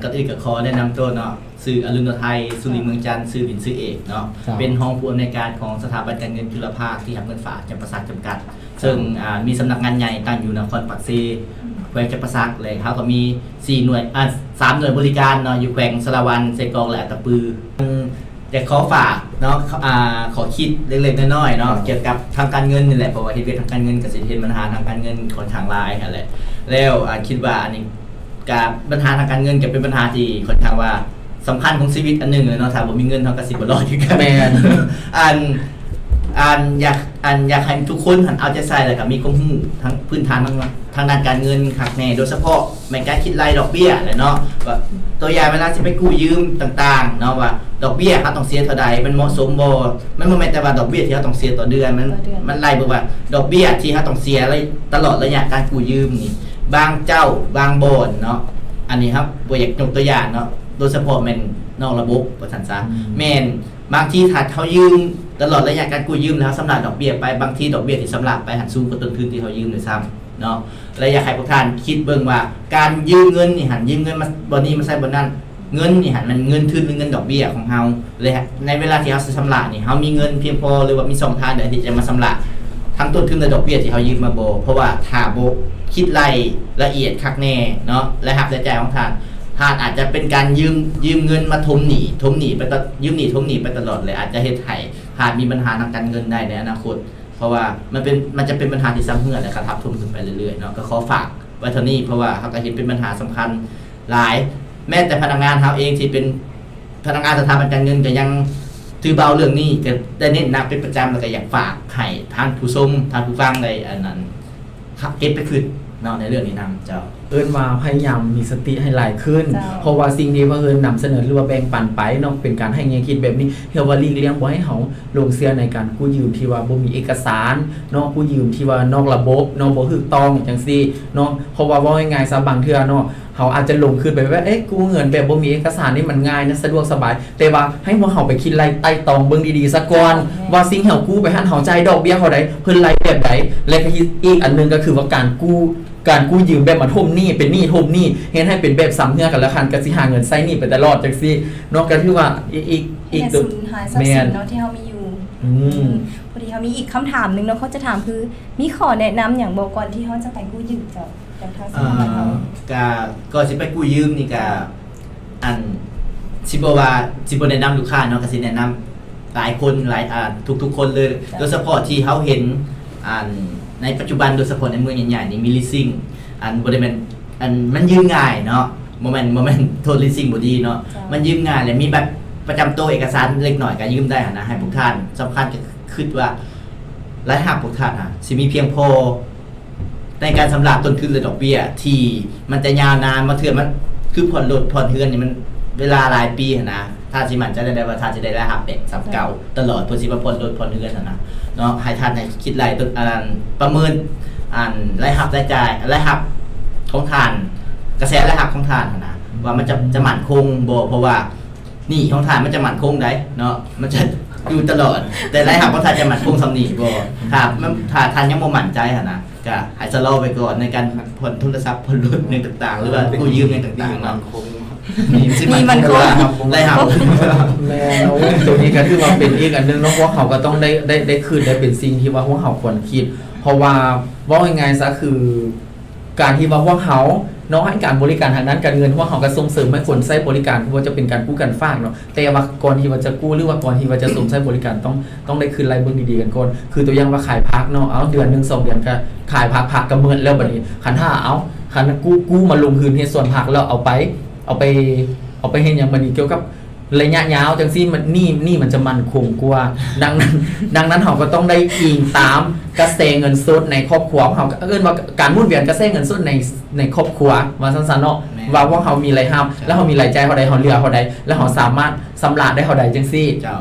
ก็อื่นกับขอแนะนำตัวเนาะสื่ออรุณไทยสุริเมืองจันทร์สื่อบินสื่อเอกเนาะเป็นห้องผู้อำนวยการของสถาบันการเงินจุฬาภาคที่ทำเงินฝากจำปาสักจำกัดซึ่งมีสำนักงานใหญ่ตั้งอยู่นครปักซีแขวงจำปาสักเลยเขาก็มี4หน่วย3หน่วยบริการเนาะอยู่แขวงสระวันเซกองและตะปือแต่ขอฝากเนาะขอคิดเล็กๆน้อยๆเนาะเกี่ยวกับทางการเงินนี่แหละเพราะว่าที่เป็นทางการเงินกับสิทธิปัญหาทางการเงินของทางไลน์อะไรแล้วคิดว่าอันนี้กับปัญหาทางการเงินจะเป็นปัญหาที่ค่อนข้างว่าสำคัญของชีวิตอันหนึ่งเลยเนาะถ้าบ่มีเงินเท่ากับสิบ่รอดอยู่กันแม่นอยากให้ทุกคนหันเอาใจใส่เลยครับมีความรู้ทั้งพื้นฐานทางด้านการเงินคักแน่โดยเฉพาะในการคิดรายดอกเบี้ยเลยเนาะว่าตัวอย่างเวลาสิไปกู้ยืมต่างๆเนาะว่าดอกเบี้ยเขาต้องเสียเท่าใดมันเหมาะสมบ่มันบ่แม่นแต่ว่าดอกเบี้ยที่เขาต้องเสียต่อเดือนมันไล่บอกว่าดอกเบี้ยที่เขาต้องเสียตลอดระยะการกู้ยืมนี่บางเจ้าบางบ่อนเนาะอันนี้ครับบ่อยากยกตัวอย่างเนาะโดยเฉพาะแม่นนอกระบบว่าซั่นซะแม่นบางทีถ้าเขายืมตลอดระยะการกู้ยืมแล้วสำหรับดอกเบี้ยไปบางทีดอกเบี้ยที่สำหรับไปหันสูงกว่าต้นทุนที่เขายืมด้วยซ้ำเนาะและอยากให้พวกท่านคิดเบิ่งว่าการยืมเงินนี่หันยืมเงินมาบ่นี้มาใช้บ่นั้นเงินนี่หันมันเงินทุนหรือเงินดอกเบี้ยของเฮาเลยในเวลาที่เฮาสิชำระนี่เฮามีเงินเพียงพอหรือว่ามีช่องทางใดที่จะมาชำระทั้งต้นทุนและดอกเบี้ยที่เขายืมมาบ่เพราะว่าถ้าบ่คิดรายละเอียดคักแน่เนาะและหักรายจ่ายของท่านอาจจะเป็นการยืมเงินมาทมหนี้ไปยืมหนี้ทมหนี้ไปตลอดเลยอาจจะเฮ็ดให้มีปัญหาทางการเงินได้ในอนาคตเพราะว่ามันจะเป็นปัญหาที่ซ้ำเฮือนและกระทับถมขึ้นไปเรื่อยๆเนาะก็ขอฝากไว้เท่านี้เพราะว่าเขาก็เห็นเป็นปัญหาสำคัญหลายแม้แต่พนักงานเขาเองที่เป็นพนักงานสถาบันการเงินก็ยังถือเบาเรื่องนี้ก็ได้เน้นหนักเป็นประจำแล้วก็อยากฝากให้ท่านผู้ชมท่านผู้ฟังในอันนั้นเก็บไปคืนเนาะในเรื่องนี้นำเจ้าเอิ้นว่าพยายามมีสติให้หลายขึ้นเพราะว่าสิ่งที่เพิ่นนำเสนอหรือว่าแบ่งปันไปเนาะเป็นการให้แนวคิดแบบนี้เฮาว่าหลีกเลี่ยงบ่ให้เฮาลงเชื่อในการกู้ยืมที่ว่าบ่มีเอกสารเนาะกู้ยืมที่ว่านอกระบบเนาะบ่ถูกต้องจังซี่เนาะเพราะว่าว่าง่ายๆซะบางเทื่อเนาะเฮาอาจจะลงขึ้นไปว่ากู้เงินแบบบ่มีเอกสารนี่มันง่ายนะสะดวกสบายแต่ว่าให้พวกเฮาไปคิดไล่ไต่ตองเบิ่งดีๆซะก่อนว่าสิ่งเฮากู้ไปหันเฮาจ่ายดอกเบี้ยเท่าใดเพิ่นไล่แบบใดและก็อีกอันนึงก็คือว่าการกู้ยืมแบบมาทมหนี้เป็นหนี้ทมหนี้เฮ็ดให้เป็นแบบซ้ำเฮือกันแล้วคันก็สิหาเงินใช้หนี้ไปตลอดจังซี่เนาะก็ถือว่าอีกตัวหายทรัพย์สินเนาะที่เฮามีอยู่พอดีเฮามีอีกคำถามนึงเนาะเขาจะถามคือมีขอแนะนำอย่างบ่ก่อนที่เฮาจะไปกู้ยืมจากทางสถาบันเฮาก็สิไปกู้ยืมนี่ก็อันสิบ่แนะนำลูกค้าเนาะก็สิแนะนำหลายคนหลายทุกคนเลยโดยเฉพาะที่เฮาเห็นในปัจจุบันโดยเฉพาะในเมืองใหญ่ๆนี่มีลีสซิ่งบ่ได้แม่นมันยืมง่ายเนาะบ่แม่นโทษลีสซิ่งบ่ดีเนาะมันยืมง่ายและมีแบบประจำตัวเอกสารเล็กน้อยก็ยืมได้นะให้พวกท่านสำคัญก็คือว่ารายหักพวกท่านสิมีเพียงพอในการสำหรับต้นทุนและดอกเบี้ยที่มันจะยาวนานมาเถื่อมันคือผ่อนรถผ่อนเฮือนนี่มันเวลาหลายปีนะถ้าสิมันจะได้ว่าถ้าสิได้รายหักแบบซ้ำเก่าตลอดเพิ่นสิมาผ่อนรถผ่อนเฮือนนะเนาะให้ท่านคิดรายต้นประเมินรายหักรายจ่ายรายหักของท่านกระแสรายหักของท่านนะว่ามันจะมั่นคงบ่เพราะว่านี่ของท่านมันจะมั่นคงได้เนาะมันจะอยู่ตลอดแต่รายหักของท่านจะมั่นคงสำนี่บ่ถ้าท่านยังบ่มั่นใจนะก็ให้ชะลอไปก่อนในการผ่อนทุนทรัพย์ผ่อนรถในต่างๆหรือว่ากู้ยืมในต่างๆเนาะมีมันคงได้ครับแม่เนาะตัวนี้ก็คือว่าเป็นอีกอันนึงเนาะว่าเขาก็ต้องได้คืนได้เป็นสิ่งที่ว่าพวกเขาควรคิดเพราะว่าง่ายๆซะคือการที่ว่าพวกเขาเนาะให้การบริการทางด้านการเงินพวกเขาก็ส่งเสริมให้คนใช้บริการว่าจะเป็นการกู้กันฝากเนาะแต่ว่าก่อนที่ว่าจะกู้หรือว่าก่อนที่ว่าจะส่งใช้บริการต้องได้คืนรายเบิ่งดีๆกันก่อนคือตัวอย่างว่าขายพักเนาะเอาเดือนนึง2เดือนก็ขายพักก็เมินแล้วบัดนี้คันถ้าคันกู้มาลงทุนเฮ็ดส่วนพักแล้วเอาไปเฮ็ดหยังบัดนี้เกี่ยวกับระยะยาวจังซี่มันนี่มันจะมั่นคงกว่าดังนั้นเราก็ต้องได้อิงตามกระแสเงินสดในครอบครัวของเราเอิ้นว่าการหมุนเวียนกระแสเงินสดในครอบครัวว่าซั่นๆเนาะว่าพวกเขามีรายรับแล้วเขามีรายจ่ายเท่าใดเขาเหลือเท่าใดแล้วเขาสามารถชำระได้เท่าใดจังซี่เจ้า